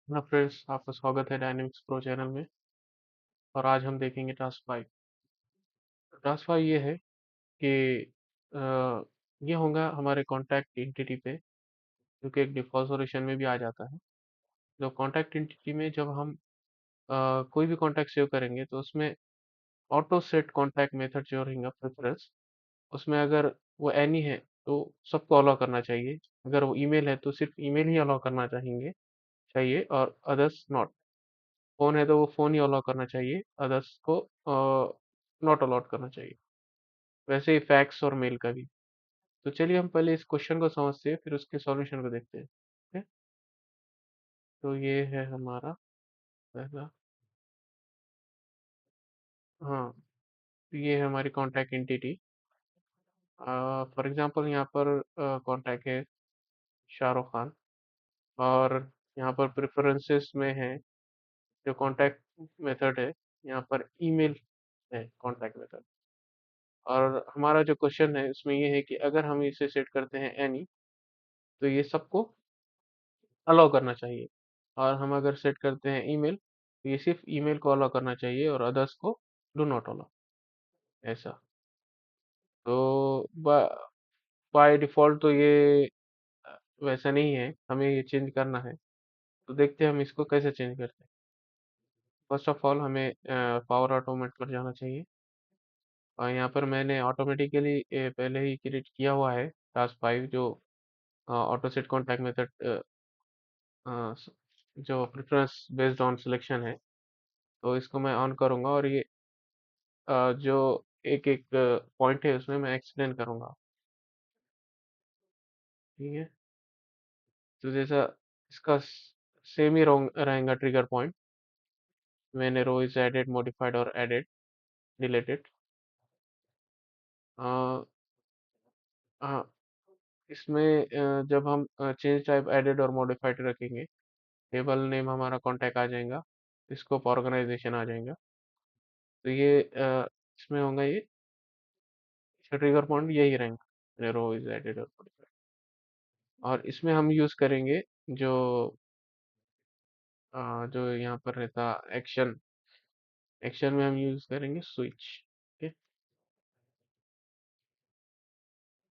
Hello friends, आपका स्वागत है डायनेमिक्स प्रो चैनल में। और आज हम देखेंगे टास्क 5। टास्क 5 ये है कि अ, ये होगा हमारे कॉन्टैक्ट एंटिटी पे, जो कि एक डिफ़ॉल्ट सॉल्यूशन में भी आ जाता है। जो कॉन्टैक्ट एंटिटी में जब हम कोई भी कॉन्टैक्ट सेव करेंगे तो उसमें ऑटो सेट कॉन्टैक्ट मेथड जो रहेगा प्रेफरेंस, उसमें अगर वो एनी है तो सबको अलाउ करना चाहिए। अगर वो ईमेल है तो सिर्फ ईमेल ही अलाउ करना चाहिए और अदर्स नॉट। फ़ोन है तो वो फ़ोन ही अलाउ करना चाहिए, अदर्स को नॉट अलाउड करना चाहिए। वैसे ही फैक्स और मेल का भी। तो चलिए हम पहले इस क्वेश्चन को समझते हैं, फिर उसके सॉल्यूशन को देखते हैं। ठीक है? तो ये है हमारा पहला। हाँ, तो ये है हमारी कॉन्टैक्ट एंटिटी। फॉर एग्जांपल यहाँ पर कॉन्टैक्ट है शाहरुख खान, और यहाँ पर प्रेफरेंसेस में है जो कॉन्टैक्ट मेथड है, यहाँ पर ईमेल है कॉन्टैक्ट मेथड। और हमारा जो क्वेश्चन है उसमें ये है कि अगर हम इसे सेट करते हैं एनी, तो ये सबको अलाउ करना चाहिए। और हम अगर सेट करते हैं ईमेल, तो ये सिर्फ ईमेल को अलाउ करना चाहिए और अदर्स को डू नॉट अलाउ। ऐसा। तो बाय डिफॉल्ट तो ये वैसा नहीं है, हमें ये चेंज करना है। तो देखते हैं हम इसको कैसे चेंज करते हैं। फर्स्ट ऑफ ऑल हमें पावर ऑटोमेट पर जाना चाहिए। और यहाँ पर मैंने ऑटोमेटिकली पहले ही क्रिएट किया हुआ है टास्क 5, जो ऑटो सेट कॉन्टैक्ट मेथड, जो प्रेफरेंस बेस्ड ऑन सिलेक्शन है। तो इसको मैं ऑन करूंगा और ये जो एक एक पॉइंट है उसमें मैं एक्सप्लेन करूंगा। ठीक है? तो जैसा इसका सेम ही रहेगा ट्रिगर पॉइंट। मैंने रो इज एडेड, मॉडिफाइड और एडेड, डिलीटेड। हाँ, इसमें जब हम चेंज टाइप एडेड और मॉडिफाइड रखेंगे, टेबल नेम हमारा कॉन्टैक्ट आ जाएगा, स्कोप ऑर्गेनाइजेशन आ जाएगा। तो ये इसमें होगा, ये ट्रिगर पॉइंट यही रहेगा, रो इज एडेड और मॉडिफाइड। और इसमें हम यूज करेंगे जो जो यहाँ पर रहता एक्शन। एक्शन में हम यूज करेंगे स्विच। ठीक।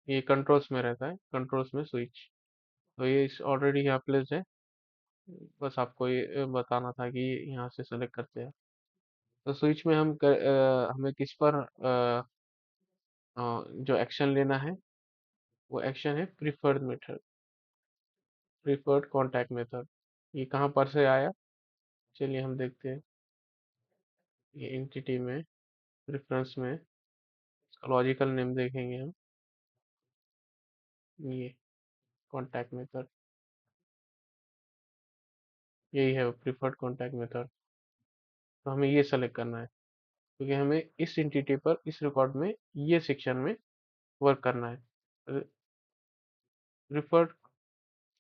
ये कंट्रोल्स में रहता है, कंट्रोल्स में स्विच। तो ये इस ऑलरेडी यहाँ प्लेस है। बस आपको ये बताना था कि यहाँ से सेलेक्ट करते हैं। तो स्विच में हमें किस पर जो एक्शन लेना है, वो एक्शन है preferred method, preferred contact method. ये कहाँ पर से आया, चलिए हम देखते हैं। ये एंटिटी में, प्रेफरेंस में, लॉजिकल नेम देखेंगे हम। ये कॉन्टैक्ट मेथड, यही है प्रिफर्ड कॉन्टैक्ट मेथड। तो हमें ये सेलेक्ट करना है, क्योंकि हमें इस एंटिटी पर, इस रिकॉर्ड में, ये सेक्शन में वर्क करना है। प्रिफर्ड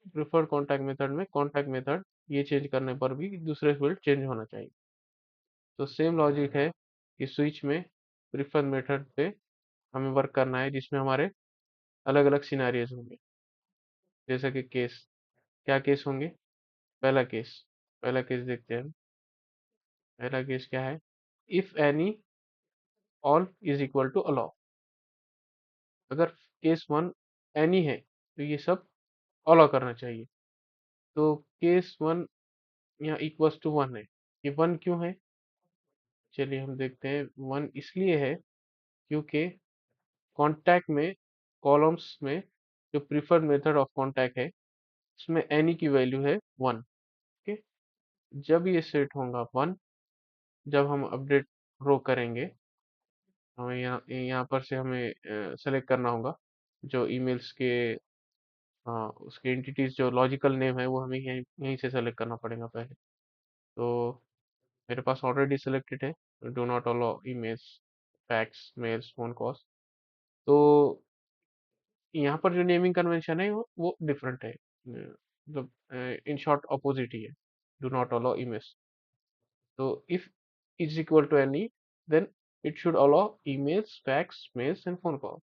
प्रिफर्ड कॉन्टैक्ट मेथड में कॉन्टैक्ट मेथड ये चेंज करने पर भी दूसरे फील्ड चेंज होना चाहिए। तो सेम लॉजिक है कि स्विच में प्रिफर्ड मेथड पे हमें वर्क करना है, जिसमें हमारे अलग अलग सिनारियोज होंगे। जैसे कि केस, क्या केस होंगे? पहला केस देखते हैं हम। पहला केस क्या है? If any, all is equal to allow. अगर केस वन एनी है तो ये सब अलाउ करना चाहिए। तो केस वन यहाँ इक्वल्स टू वन है। ये वन क्यों है? चलिए हम देखते हैं। वन इसलिए है क्योंकि कॉन्टैक्ट में, कॉलम्स में, जो प्रीफर्ड मेथड ऑफ कॉन्टैक्ट है, उसमें एनी की वैल्यू है वन। ओके। जब ये सेट होगा वन, जब हम अपडेट रो करेंगे, हमें यहाँ यहाँ पर से हमें सेलेक्ट करना होगा जो ईमेल्स के, हाँ, उसके एंटिटीज जो लॉजिकल नेम है वो हमें यहीं यहीं से सेलेक्ट करना पड़ेगा पहले। तो मेरे पास ऑलरेडी सिलेक्टेड है, do not allow emails, fax, mails, phone calls. तो यहाँ पर जो नेमिंग कन्वेंशन है वो डिफरेंट है, मतलब इन शॉर्ट अपोजिट ही है। Do not allow emails. तो if is equal to any, then it should allow emails, fax, mails and phone call.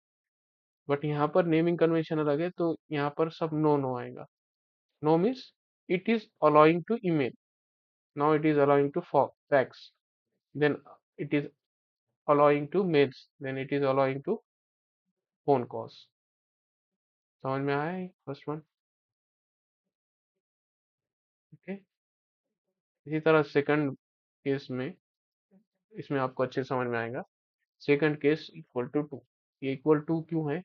But यहाँ पर नेमिंग कन्वेंशन अलग है, तो यहाँ पर सब नो नो आएगा। No means it is allowing to email. Now it is allowing to fax. Then it is allowing to mails. Then it is allowing to phone calls. समझ में आया है फर्स्ट वन? ओके। इसी तरह second case में, इसमें आपको अच्छे से समझ में आएगा। Second case equal to two. ये इक्वल टू क्यों है?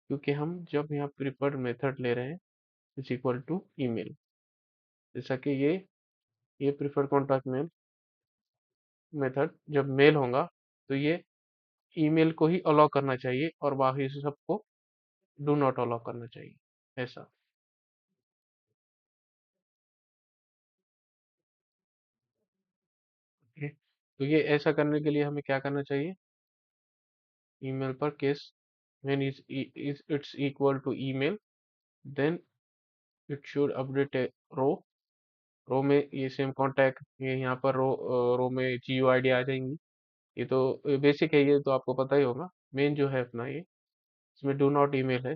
क्योंकि हम जब यहाँ प्रिफर्ड मेथड ले रहे हैं इज इक्वल टू ईमेल। जैसा कि ये प्रिफर्ड कॉन्टैक्ट मेल मेथड जब मेल होगा तो ये ईमेल को ही अलाउ करना चाहिए और बाकी से सबको डू नॉट अलाउ करना चाहिए, ऐसा। ओके। तो ये ऐसा करने के लिए हमें क्या करना चाहिए? ईमेल पर case when is its equal to email, then it should update a row. Row में ये सेम कॉन्टैक्ट, ये यहाँ पर रो में GUID आईडी आ जाएंगी। ये तो बेसिक है, ये तो आपको पता ही होगा। मेन जो है अपना ये, इसमें डू नॉट ईमेल है।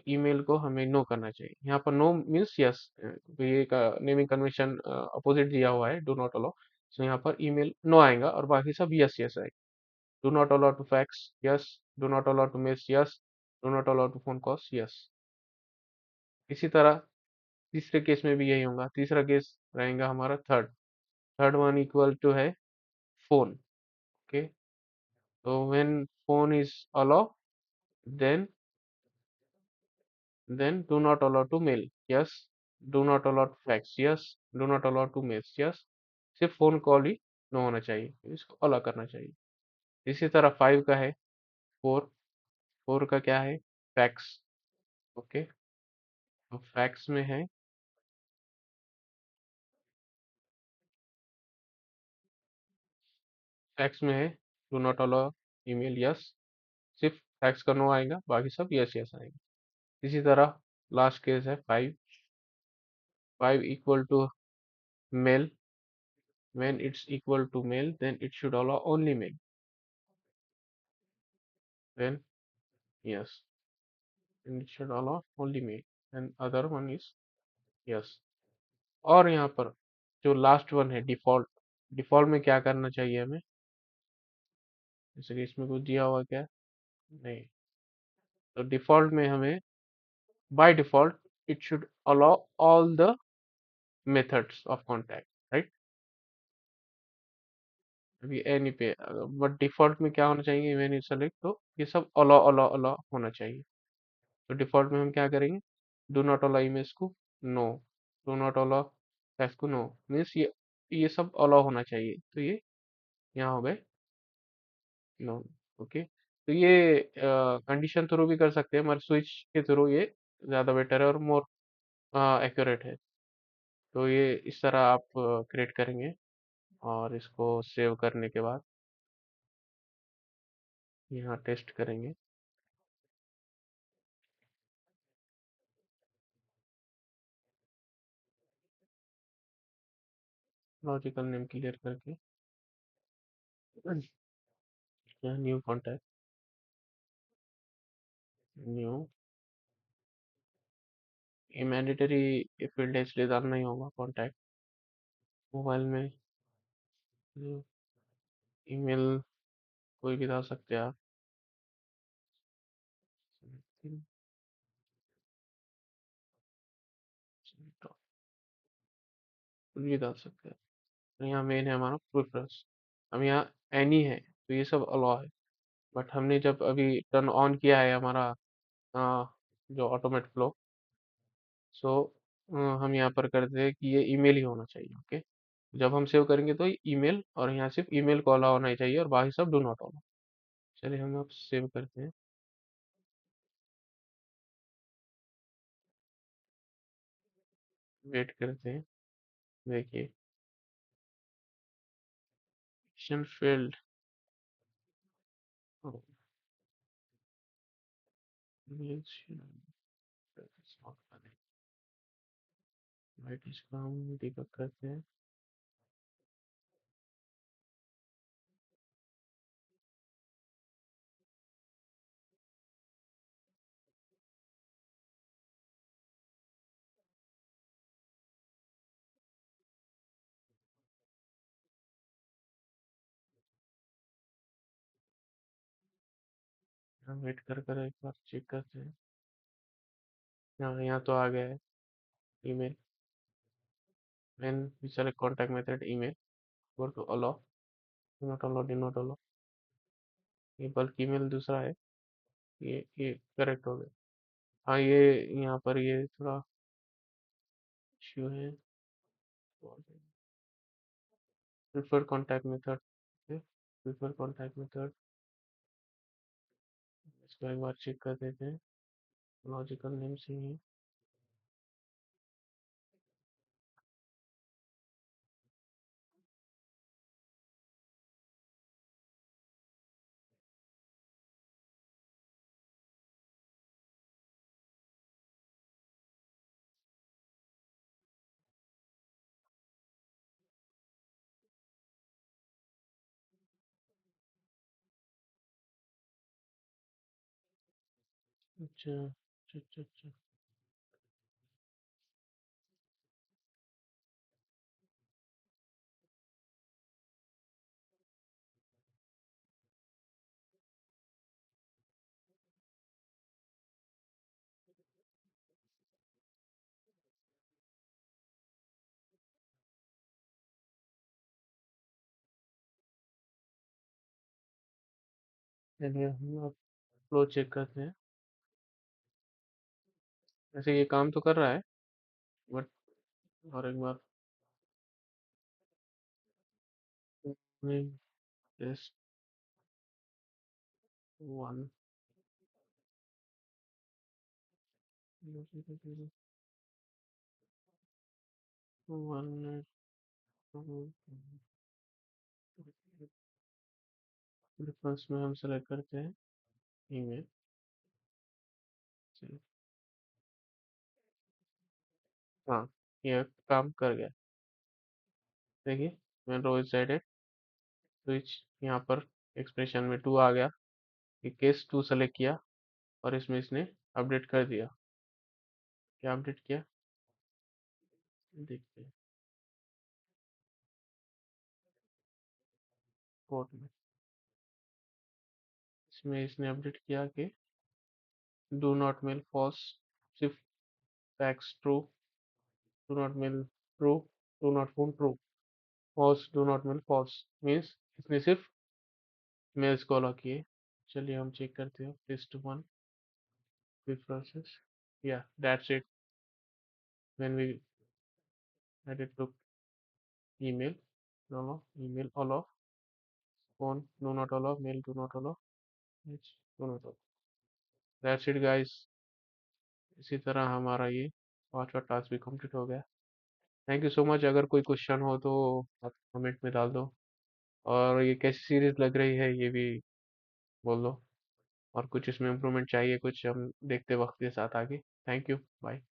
ईमेल को हमें नो करना चाहिए। यहाँ पर नो मीन्स यस, तो ये नेमिंग कन्वेंशन अपोजिट दिया हुआ है डू नॉट अलाउ। सो यहाँ पर ईमेल नो आएगा और बाकी सब यस यस आएगा। Do not allow to fax yes, do not allow to mails yes, do not allow to phone calls yes. इसी तरह तीसरे केस में भी यही होगा। तीसरा केस रहेगा हमारा third. Third one equal to है फोन। ओके। तो when phone is allow, then do not allow to mail yes, do not allow to fax yes, do not allow to mail yes। सिर्फ phone call ही no होना चाहिए, इसको allow करना चाहिए। इसी तरह फाइव का है फोर। फोर का क्या है? फैक्स। ओके। तो फैक्स में है, फैक्स में है do not allow email yes, सिर्फ फैक्स का नो आएगा, बाकी सब यस यस आएगा। इसी तरह लास्ट केस है five. Five equal to mail, when it's equal to mail then it should allow only mail, then yes, and it should allow only mail, and other one is yes। और यहाँ पर जो last one है default, default में क्या करना चाहिए हमें? जैसे कि इसमें कुछ दिया हुआ क्या? नहीं। तो डिफॉल्ट में हमें by default it should allow all the methods of contact, right? अभी एनी पे, बट डिफॉल्ट में क्या होना चाहिए? व्हेन यू सेलेक्ट, तो ये सब अलाउ अलाउ अलाउ होना चाहिए। तो डिफॉल्ट में हम क्या करेंगे? डू नॉट अलाउ इमेज को no, do not allow text को नो, मीन्स ये सब अलाउ होना चाहिए। तो ये यहाँ हो गए नो। ओके। तो ये कंडीशन थ्रू भी कर सकते हैं, मगर स्विच के थ्रू ये ज़्यादा बेटर है और मोर एक्यूरेट है। तो ये इस तरह आप क्रिएट करेंगे और इसको सेव करने के बाद यहाँ टेस्ट करेंगे। लॉजिकल नेम क्लियर करके यहाँ न्यू कॉन्टैक्ट, न्यू, ये मैंडेटरी फील्ड है इसलिए डालना ही होगा कॉन्टैक्ट। मोबाइल में ईमेल कोई भी डाल सकते हैं आप, कुछ भी डाल सकते हैं। तो यहाँ मेन है हमारा प्रेफरेंस। हम यहाँ एनी है तो ये सब अलाउ है, बट हमने जब अभी टर्न ऑन किया है हमारा जो ऑटोमेट फ्लो, सो हम यहाँ पर करते हैं कि ये ईमेल ही होना चाहिए। ओके। जब हम सेव करेंगे तो ईमेल, और यहाँ सिर्फ ईमेल को अलाउ होना ही चाहिए और बाकी सब डू नॉट अलाउ। चलिए हम अब सेव करते हैं, वेट करते हैं। देखिए फील्ड राइट, इसका हम डिबग करते हैं। हम वेट कर एक बार चेक करते हैं। हाँ, यहाँ तो आ गया है email. When we select contact method email, go to allow, do not allow। ये बल्कि ईमेल दूसरा है, ये करेक्ट हो गया। हाँ, ये यहाँ पर ये थोड़ा इश्यू है। Preferred contact method, preferred contact method, इसको एक बार चेक कर देते हैं। लॉजिकल नेम से ही है। अच्छा अच्छा अच्छा अच्छा। चलिए हम अब फ्लो चेक करते हैं। वैसे ये काम तो कर रहा है, बट और एक बार टेस्ट वन, वन डिफरेंस में हम सेलेक्ट करते हैं ईमेल। हाँ, ये काम कर गया। देखिए, मैं रो साइडेड स्विच, यहाँ पर एक्सप्रेशन में टू आ गया। ये केस टू सेलेक्ट किया और इसमें इसने अपडेट कर दिया। क्या अपडेट किया देखते हैं कोड में। इसमें इसने अपडेट किया कि डू नॉट मेल फॉल्स, सिर्फ fax true, do not mail true, do not phone true, false do not mail false, means इसने सिर्फ मेल्स को अलॉ किए। चलिए हम चेक करते हैं लिस्ट वन प्रेफरेंसेस। या that's it. When we edit to email, no no, email allow, phone do not allow, mail do not allow, it's do not allow। That's it guys. इसी तरह हमारा ये पांचवा टास्क भी complete हो गया। Thank you so much. अगर कोई क्वेश्चन हो तो आप कमेंट में डाल दो, और ये कैसी सीरीज लग रही है ये भी बोल दो, और कुछ इसमें इम्प्रूवमेंट चाहिए कुछ हम देखते वक्त के साथ आगे। Thank you, bye.